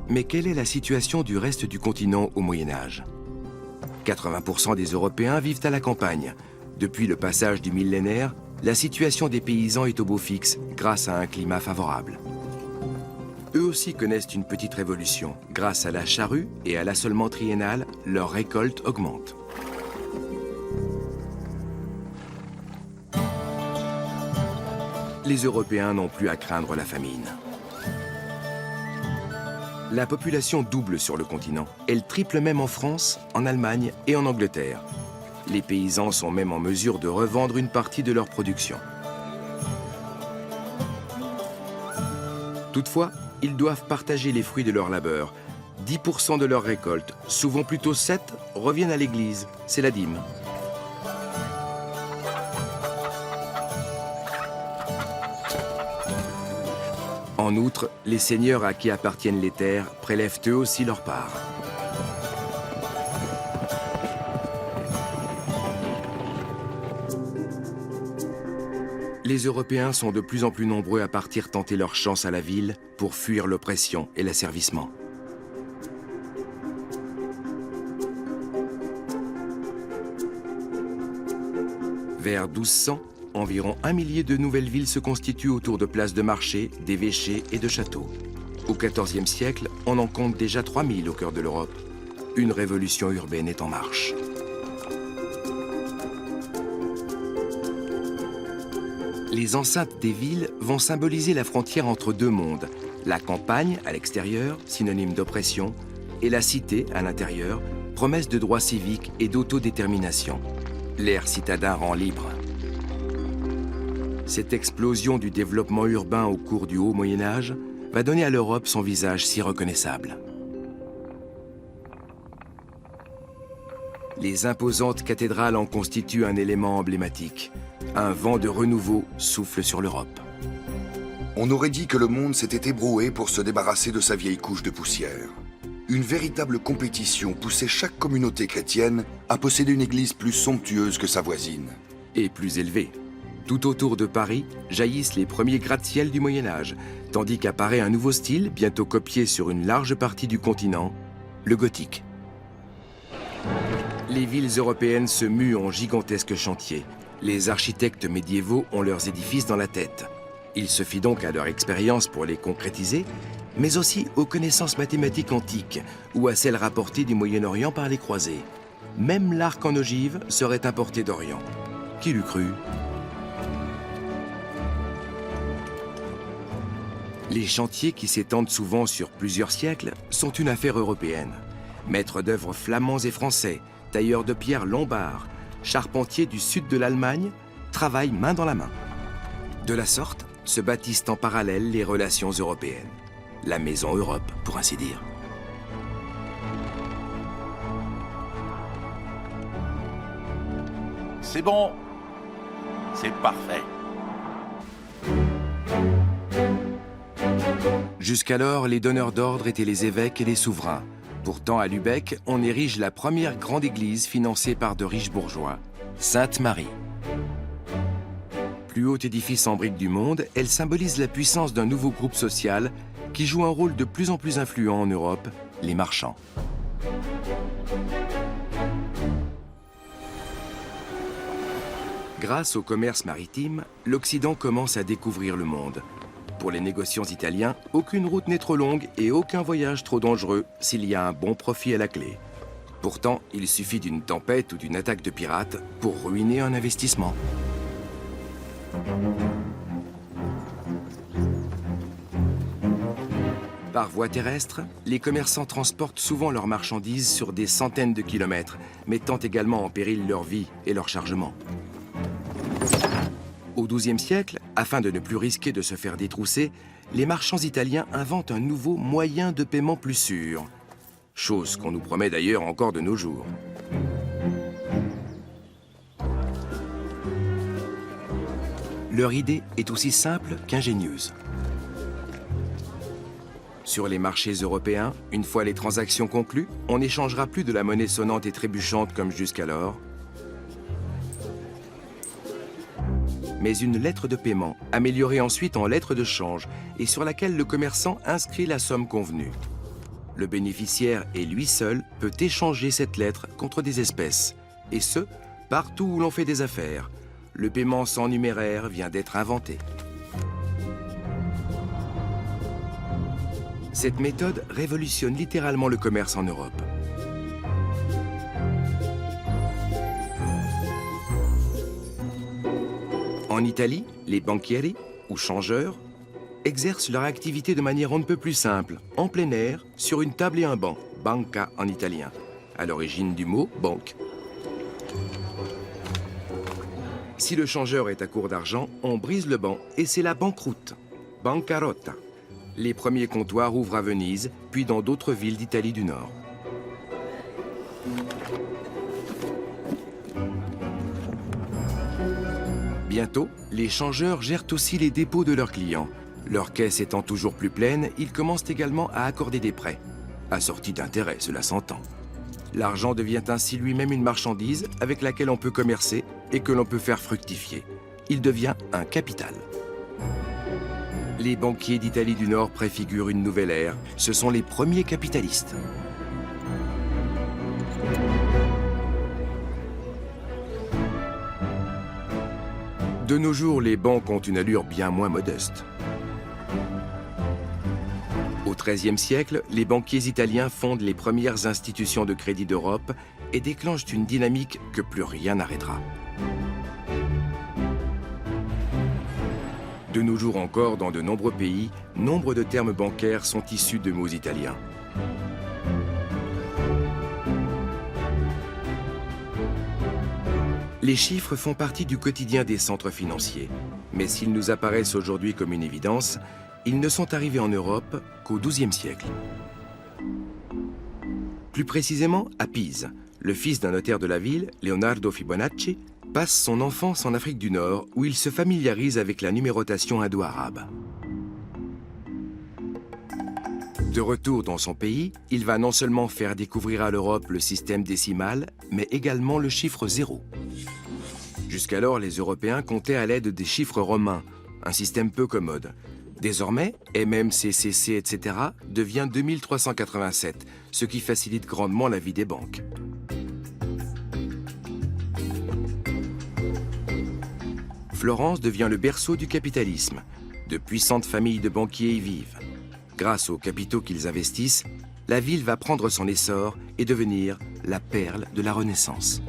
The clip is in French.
Mais quelle est la situation du reste du continent au Moyen-Âge? 80% des Européens vivent à la campagne. Depuis le passage du millénaire, la situation des paysans est au beau fixe grâce à un climat favorable. Eux aussi connaissent une petite révolution. Grâce à la charrue et à l'assolement triennal, leur récolte augmente. Les Européens n'ont plus à craindre la famine. La population double sur le continent. Elle triple même en France, en Allemagne et en Angleterre. Les paysans sont même en mesure de revendre une partie de leur production. Toutefois, ils doivent partager les fruits de leur labeur. 10% de leur récolte, souvent plutôt 7%, reviennent à l'église. C'est la dîme. En outre, les seigneurs à qui appartiennent les terres prélèvent eux aussi leur part. Les Européens sont de plus en plus nombreux à partir tenter leur chance à la ville pour fuir l'oppression et l'asservissement. Vers 1200, environ 1 millier de nouvelles villes se constituent autour de places de marché, d'évêchés et de châteaux. Au XIVe siècle, on en compte déjà 3000 au cœur de l'Europe. Une révolution urbaine est en marche. Les enceintes des villes vont symboliser la frontière entre deux mondes. La campagne, à l'extérieur, synonyme d'oppression, et la cité, à l'intérieur, promesse de droits civiques et d'autodétermination. L'ère citadin rend libre. Cette explosion du développement urbain au cours du Haut Moyen-Âge va donner à l'Europe son visage si reconnaissable. Les imposantes cathédrales en constituent un élément emblématique. Un vent de renouveau souffle sur l'Europe. On aurait dit que le monde s'était ébroué pour se débarrasser de sa vieille couche de poussière. Une véritable compétition poussait chaque communauté chrétienne à posséder une église plus somptueuse que sa voisine. Et plus élevée. Tout autour de Paris jaillissent les premiers gratte-ciel du Moyen-Âge, tandis qu'apparaît un nouveau style, bientôt copié sur une large partie du continent, le gothique. Les villes européennes se muent en gigantesques chantiers. Les architectes médiévaux ont leurs édifices dans la tête. Il suffit donc à leur expérience pour les concrétiser, mais aussi aux connaissances mathématiques antiques ou à celles rapportées du Moyen-Orient par les croisés. Même l'arc en ogive serait importé d'Orient. Qui l'eût cru? Les chantiers, qui s'étendent souvent sur plusieurs siècles, sont une affaire européenne. Maîtres d'œuvre flamands et français, tailleurs de pierre lombards, charpentiers du sud de l'Allemagne, travaillent main dans la main. De la sorte, se bâtissent en parallèle les relations européennes. La maison Europe, pour ainsi dire. C'est bon. C'est parfait. Jusqu'alors, les donneurs d'ordre étaient les évêques et les souverains. Pourtant, à Lübeck, on érige la première grande église financée par de riches bourgeois, Sainte-Marie. Plus haut édifice en briques du monde, elle symbolise la puissance d'un nouveau groupe social qui joue un rôle de plus en plus influent en Europe, les marchands. Grâce au commerce maritime, l'Occident commence à découvrir le monde. Pour les négociants italiens, aucune route n'est trop longue et aucun voyage trop dangereux s'il y a un bon profit à la clé. Pourtant, il suffit d'une tempête ou d'une attaque de pirates pour ruiner un investissement. Par voie terrestre, les commerçants transportent souvent leurs marchandises sur des centaines de kilomètres, mettant également en péril leur vie et leur chargement. Au XIIe siècle, afin de ne plus risquer de se faire détrousser, les marchands italiens inventent un nouveau moyen de paiement plus sûr. Chose qu'on nous promet d'ailleurs encore de nos jours. Leur idée est aussi simple qu'ingénieuse. Sur les marchés européens, une fois les transactions conclues, on n'échangera plus de la monnaie sonnante et trébuchante comme jusqu'alors, mais une lettre de paiement, améliorée ensuite en lettre de change, et sur laquelle le commerçant inscrit la somme convenue. Le bénéficiaire et lui seul peut échanger cette lettre contre des espèces. Et ce, partout où l'on fait des affaires. Le paiement sans numéraire vient d'être inventé. Cette méthode révolutionne littéralement le commerce en Europe. En Italie, les banchieri, ou changeurs, exercent leur activité de manière on ne peut plus simple, en plein air, sur une table et un banc, banca en italien, à l'origine du mot banque. Si le changeur est à court d'argent, on brise le banc et c'est la banqueroute, bancarotta. Les premiers comptoirs ouvrent à Venise, puis dans d'autres villes d'Italie du Nord. Bientôt, les changeurs gèrent aussi les dépôts de leurs clients. Leur caisse étant toujours plus pleine, ils commencent également à accorder des prêts. Assortis d'intérêts, cela s'entend. L'argent devient ainsi lui-même une marchandise avec laquelle on peut commercer et que l'on peut faire fructifier. Il devient un capital. Les banquiers d'Italie du Nord préfigurent une nouvelle ère. Ce sont les premiers capitalistes. De nos jours, les banques ont une allure bien moins modeste. Au XIIIe siècle, les banquiers italiens fondent les premières institutions de crédit d'Europe et déclenchent une dynamique que plus rien n'arrêtera. De nos jours encore, dans de nombreux pays, nombre de termes bancaires sont issus de mots italiens. Les chiffres font partie du quotidien des centres financiers. Mais s'ils nous apparaissent aujourd'hui comme une évidence, ils ne sont arrivés en Europe qu'au XIIe siècle. Plus précisément, à Pise, le fils d'un notaire de la ville, Leonardo Fibonacci, passe son enfance en Afrique du Nord où il se familiarise avec la numérotation indo-arabe. De retour dans son pays, il va non seulement faire découvrir à l'Europe le système décimal, mais également le chiffre 0. Jusqu'alors, les Européens comptaient à l'aide des chiffres romains, un système peu commode. Désormais, MMCCC, etc. devient 2387, ce qui facilite grandement la vie des banques. Florence devient le berceau du capitalisme. De puissantes familles de banquiers y vivent. Grâce aux capitaux qu'ils investissent, la ville va prendre son essor et devenir la perle de la Renaissance.